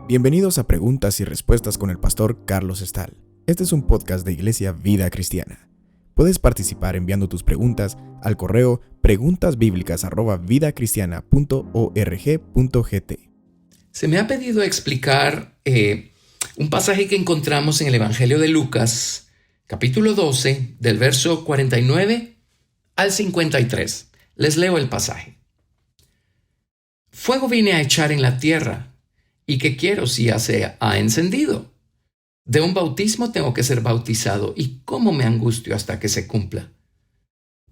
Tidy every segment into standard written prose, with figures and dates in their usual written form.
Bienvenidos a Preguntas y Respuestas con el pastor Carlos Estal. Este es un podcast de Iglesia Vida Cristiana. Puedes participar enviando tus preguntas al correo preguntasbiblicas@vidacristiana.org.gt. Se me ha pedido explicar un pasaje que encontramos en el Evangelio de Lucas, capítulo 12, del verso 49 al 53. Les leo el pasaje. Fuego vine a echar en la tierra, ¿y qué quiero si ya se ha encendido? De un bautismo tengo que ser bautizado, ¿y cómo me angustio hasta que se cumpla?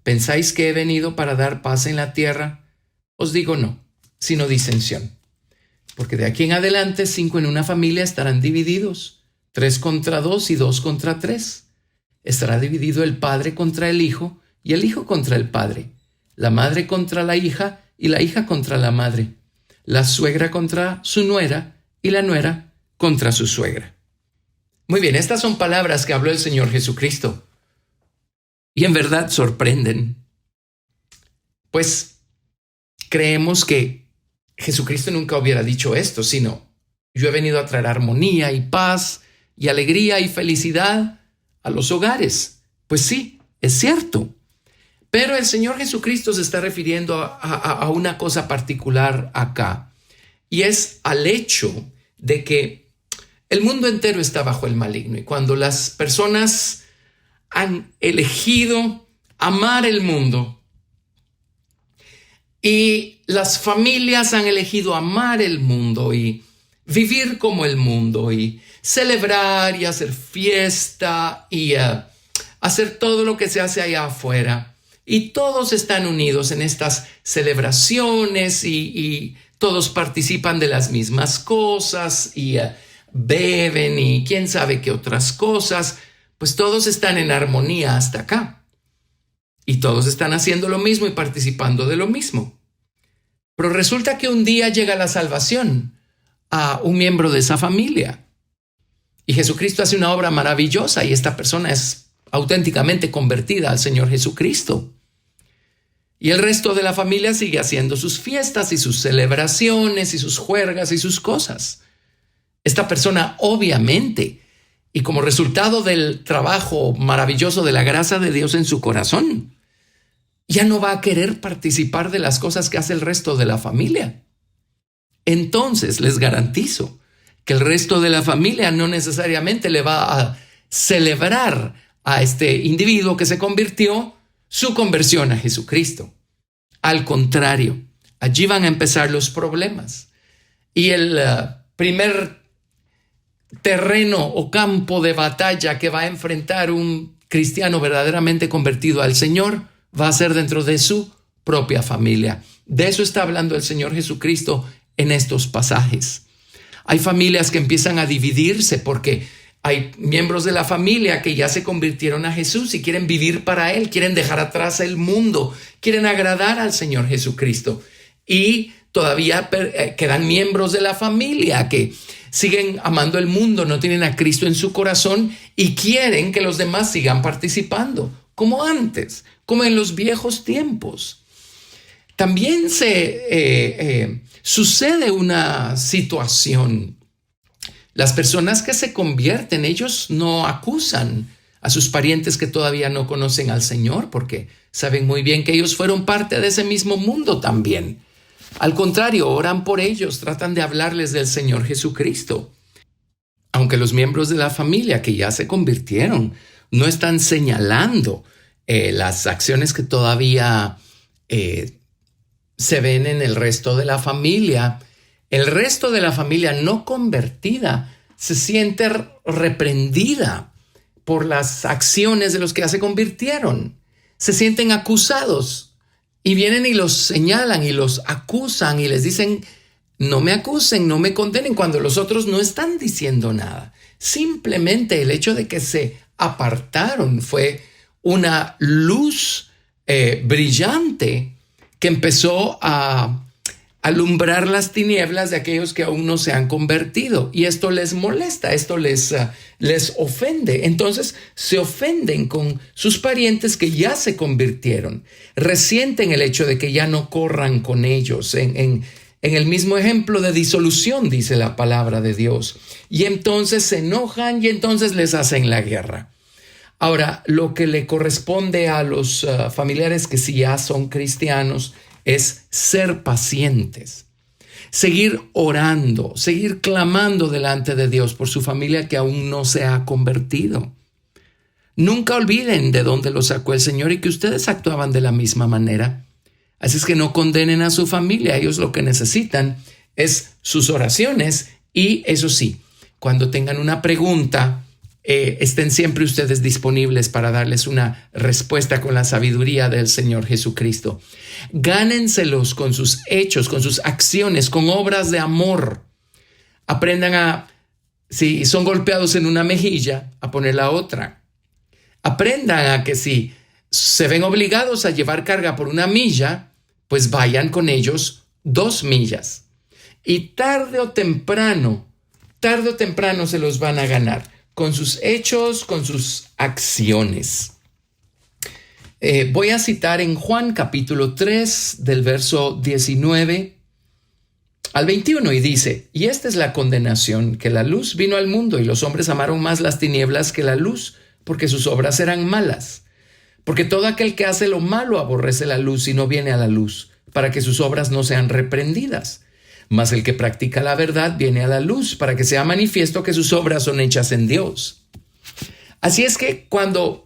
¿Pensáis que he venido para dar paz en la tierra? Os digo no, sino disensión. Porque de aquí en adelante 5 en una familia estarán divididos, 3 contra 2 y 2 contra 3. Estará dividido el padre contra el hijo y el hijo contra el padre, la madre contra la hija y la hija contra la madre, la suegra contra su nuera y la nuera contra su suegra. Muy bien, estas son palabras que habló el Señor Jesucristo y en verdad sorprenden. Pues creemos que Jesucristo nunca hubiera dicho esto, sino yo he venido a traer armonía y paz y alegría y felicidad a los hogares. Pues sí, es cierto. Pero el Señor Jesucristo se está refiriendo a una cosa particular acá, y es al hecho de que el mundo entero está bajo el maligno, y cuando las personas han elegido amar el mundo y las familias han elegido amar el mundo y vivir como el mundo y celebrar y hacer fiesta y hacer todo lo que se hace allá afuera, y todos están unidos en estas celebraciones y todos participan de las mismas cosas y beben y quién sabe qué otras cosas, pues todos están en armonía hasta acá. Y todos están haciendo lo mismo y participando de lo mismo. Pero resulta que un día llega la salvación a un miembro de esa familia. Y Jesucristo hace una obra maravillosa y esta persona es auténticamente convertida al Señor Jesucristo. Y el resto de la familia sigue haciendo sus fiestas y sus celebraciones y sus juergas y sus cosas. Esta persona obviamente, y como resultado del trabajo maravilloso de la gracia de Dios en su corazón, ya no va a querer participar de las cosas que hace el resto de la familia. Entonces les garantizo que el resto de la familia no necesariamente le va a celebrar a este individuo que se convirtió su conversión a Jesucristo. Al contrario, allí van a empezar los problemas. Y el primer terreno o campo de batalla que va a enfrentar un cristiano verdaderamente convertido al Señor va a ser dentro de su propia familia. De eso está hablando el Señor Jesucristo en estos pasajes. Hay familias que empiezan a dividirse porque hay miembros de la familia que ya se convirtieron a Jesús y quieren vivir para Él, quieren dejar atrás el mundo, quieren agradar al Señor Jesucristo. Y todavía quedan miembros de la familia que siguen amando el mundo, no tienen a Cristo en su corazón y quieren que los demás sigan participando, como antes, como en los viejos tiempos. También sucede una situación. Las personas que se convierten, ellos no acusan a sus parientes que todavía no conocen al Señor, porque saben muy bien que ellos fueron parte de ese mismo mundo también. Al contrario, oran por ellos, tratan de hablarles del Señor Jesucristo. Aunque los miembros de la familia que ya se convirtieron no están señalando las acciones que todavía se ven en el resto de la familia, el resto de la familia no convertida se siente reprendida por las acciones de los que ya se convirtieron. Se sienten acusados y vienen y los señalan y los acusan y les dicen, no me acusen, no me condenen, cuando los otros no están diciendo nada. Simplemente el hecho de que se apartaron fue una luz brillante que empezó a alumbrar las tinieblas de aquellos que aún no se han convertido. Y esto les molesta, esto les ofende. Entonces se ofenden con sus parientes que ya se convirtieron. Resienten el hecho de que ya no corran con ellos. En el mismo ejemplo de disolución, dice la palabra de Dios. Y entonces se enojan y entonces les hacen la guerra. Ahora, lo que le corresponde a los familiares que sí ya son cristianos es ser pacientes, seguir orando, seguir clamando delante de Dios por su familia que aún no se ha convertido. Nunca olviden de dónde los sacó el Señor y que ustedes actuaban de la misma manera. Así es que no condenen a su familia. Ellos lo que necesitan es sus oraciones y, eso sí, cuando tengan una pregunta, estén siempre ustedes disponibles para darles una respuesta con la sabiduría del Señor Jesucristo. Gánenselos con sus hechos, con sus acciones, con obras de amor. Aprendan si son golpeados en una mejilla, a poner la otra. Aprendan a que si se ven obligados a llevar carga por 1 milla, pues vayan con ellos 2 millas. Y tarde o temprano se los van a ganar. Con sus hechos, con sus acciones. Voy a citar en Juan capítulo 3 del verso 19 al 21 y dice: y esta es la condenación, que la luz vino al mundo y los hombres amaron más las tinieblas que la luz, porque sus obras eran malas. Porque todo aquel que hace lo malo aborrece la luz y no viene a la luz, para que sus obras no sean reprendidas. Mas el que practica la verdad viene a la luz para que sea manifiesto que sus obras son hechas en Dios. Así es que cuando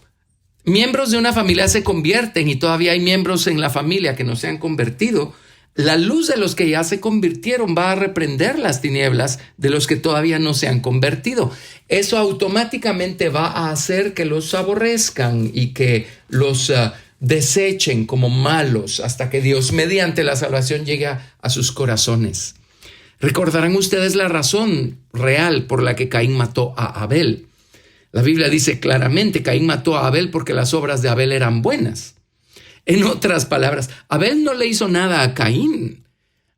miembros de una familia se convierten y todavía hay miembros en la familia que no se han convertido, la luz de los que ya se convirtieron va a reprender las tinieblas de los que todavía no se han convertido. Eso automáticamente va a hacer que los aborrezcan y que los desechen como malos hasta que Dios mediante la salvación llegue a sus corazones. Recordarán ustedes la razón real por la que Caín mató a Abel. La Biblia dice claramente: Caín mató a Abel porque las obras de Abel eran buenas. En otras palabras, Abel no le hizo nada a Caín.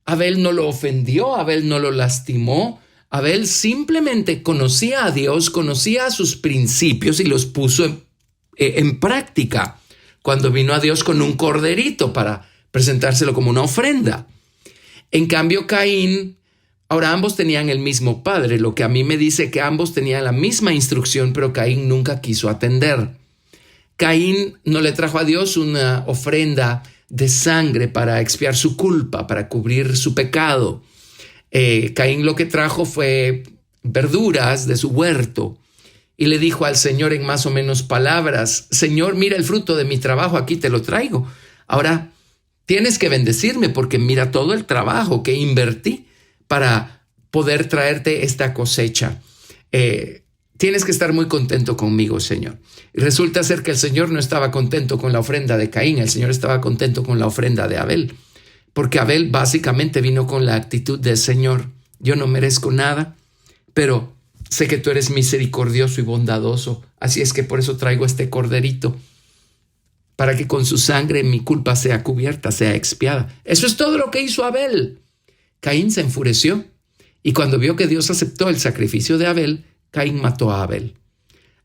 Abel no lo ofendió, Abel no lo lastimó. Abel simplemente conocía a Dios, conocía sus principios y los puso en práctica cuando vino a Dios con un corderito para presentárselo como una ofrenda. En cambio, Caín, ahora ambos tenían el mismo padre, lo que a mí me dice que ambos tenían la misma instrucción, pero Caín nunca quiso atender. Caín no le trajo a Dios una ofrenda de sangre para expiar su culpa, para cubrir su pecado. Caín lo que trajo fue verduras de su huerto. Y le dijo al Señor en más o menos palabras: Señor, mira el fruto de mi trabajo, aquí te lo traigo. Ahora tienes que bendecirme porque mira todo el trabajo que invertí para poder traerte esta cosecha. Tienes que estar muy contento conmigo, Señor. Y resulta ser que el Señor no estaba contento con la ofrenda de Caín, el Señor estaba contento con la ofrenda de Abel. Porque Abel básicamente vino con la actitud de: Señor, yo no merezco nada, pero sé que tú eres misericordioso y bondadoso, así es que por eso traigo este corderito, para que con su sangre mi culpa sea cubierta, sea expiada. Eso es todo lo que hizo Abel. Caín se enfureció y cuando vio que Dios aceptó el sacrificio de Abel, Caín mató a Abel.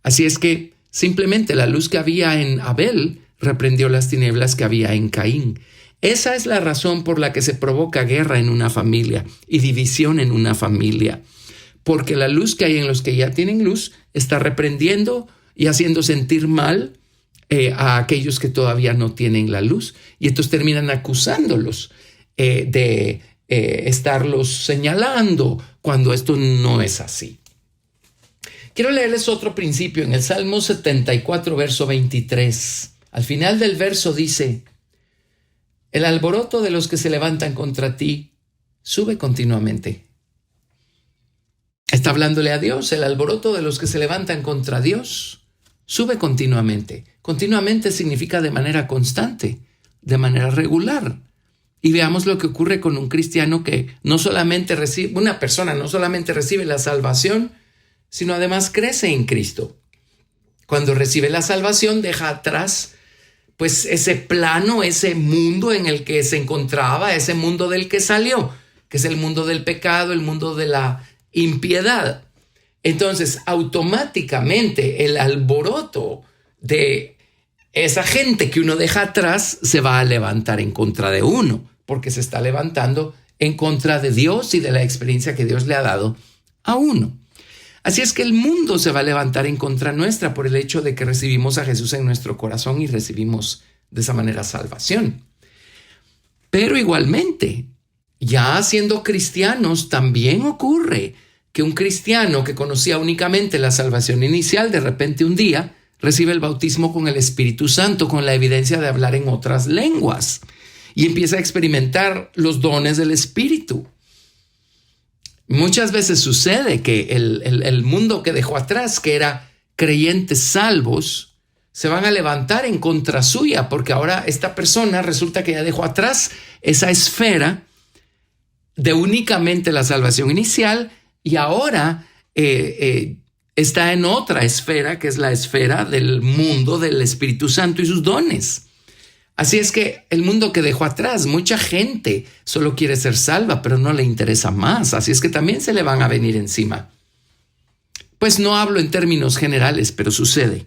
Así es que simplemente la luz que había en Abel reprendió las tinieblas que había en Caín. Esa es la razón por la que se provoca guerra en una familia y división en una familia. Porque la luz que hay en los que ya tienen luz está reprendiendo y haciendo sentir mal a aquellos que todavía no tienen la luz. Y entonces terminan acusándolos de estarlos señalando cuando esto no es así. Quiero leerles otro principio en el Salmo 74, verso 23. Al final del verso dice: el alboroto de los que se levantan contra ti sube continuamente. Está hablándole a Dios. El alboroto de los que se levantan contra Dios sube continuamente. Continuamente significa de manera constante, de manera regular. Y veamos lo que ocurre con un cristiano que una persona no solamente recibe la salvación, sino además crece en Cristo. Cuando recibe la salvación, deja atrás pues ese plano, ese mundo en el que se encontraba, ese mundo del que salió, que es el mundo del pecado, el mundo de la impiedad. Entonces, automáticamente el alboroto de esa gente que uno deja atrás se va a levantar en contra de uno, porque se está levantando en contra de Dios y de la experiencia que Dios le ha dado a uno. Así es que el mundo se va a levantar en contra nuestra por el hecho de que recibimos a Jesús en nuestro corazón y recibimos de esa manera salvación. Pero igualmente, ya siendo cristianos, también ocurre que un cristiano que conocía únicamente la salvación inicial, de repente un día recibe el bautismo con el Espíritu Santo, con la evidencia de hablar en otras lenguas, y empieza a experimentar los dones del Espíritu. Muchas veces sucede que el mundo que dejó atrás, que era creyentes salvos, se van a levantar en contra suya, porque ahora esta persona resulta que ya dejó atrás esa esfera de únicamente la salvación inicial y ahora está en otra esfera, que es la esfera del mundo del Espíritu Santo y sus dones. Así es que el mundo que dejó atrás, mucha gente solo quiere ser salva, pero no le interesa más. Así es que también se le van a venir encima. Pues no hablo en términos generales, pero sucede.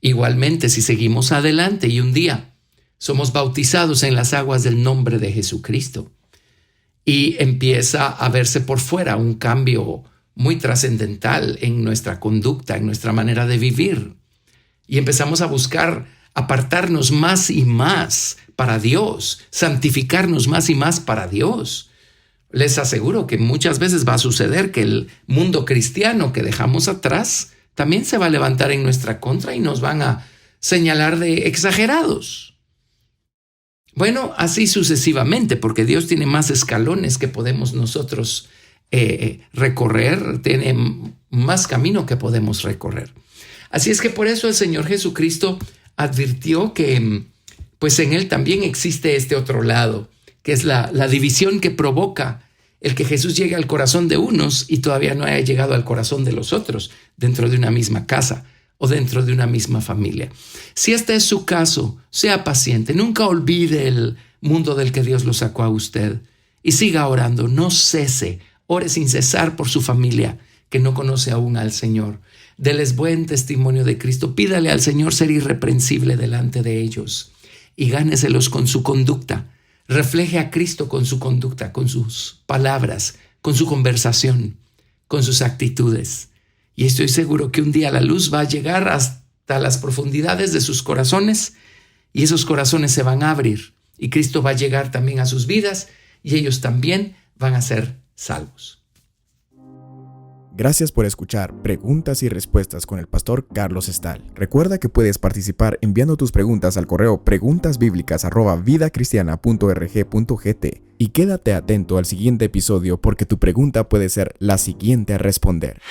Igualmente, si seguimos adelante y un día somos bautizados en las aguas del nombre de Jesucristo y empieza a verse por fuera un cambio muy trascendental en nuestra conducta, en nuestra manera de vivir, y empezamos a buscar apartarnos más y más para Dios, santificarnos más y más para Dios. Les aseguro que muchas veces va a suceder que el mundo cristiano que dejamos atrás también se va a levantar en nuestra contra y nos van a señalar de exagerados. Bueno, así sucesivamente, porque Dios tiene más escalones que podemos nosotros recorrer, tiene más camino que podemos recorrer. Así es que por eso el Señor Jesucristo advirtió que pues en Él también existe este otro lado, que es la división que provoca el que Jesús llegue al corazón de unos y todavía no haya llegado al corazón de los otros, dentro de una misma casa o dentro de una misma familia. Si este es su caso, sea paciente, nunca olvide el mundo del que Dios lo sacó a usted y siga orando, no cese, ore sin cesar por su familia que no conoce aún al Señor. Deles buen testimonio de Cristo, pídale al Señor ser irreprensible delante de ellos y gáneselos con su conducta. Refleje a Cristo con su conducta, con sus palabras, con su conversación, con sus actitudes. Y estoy seguro que un día la luz va a llegar hasta las profundidades de sus corazones y esos corazones se van a abrir y Cristo va a llegar también a sus vidas y ellos también van a ser salvos. Gracias por escuchar Preguntas y Respuestas con el pastor Carlos Estal. Recuerda que puedes participar enviando tus preguntas al correo preguntasbiblicas@vidacristiana.org.gt y quédate atento al siguiente episodio porque tu pregunta puede ser la siguiente a responder.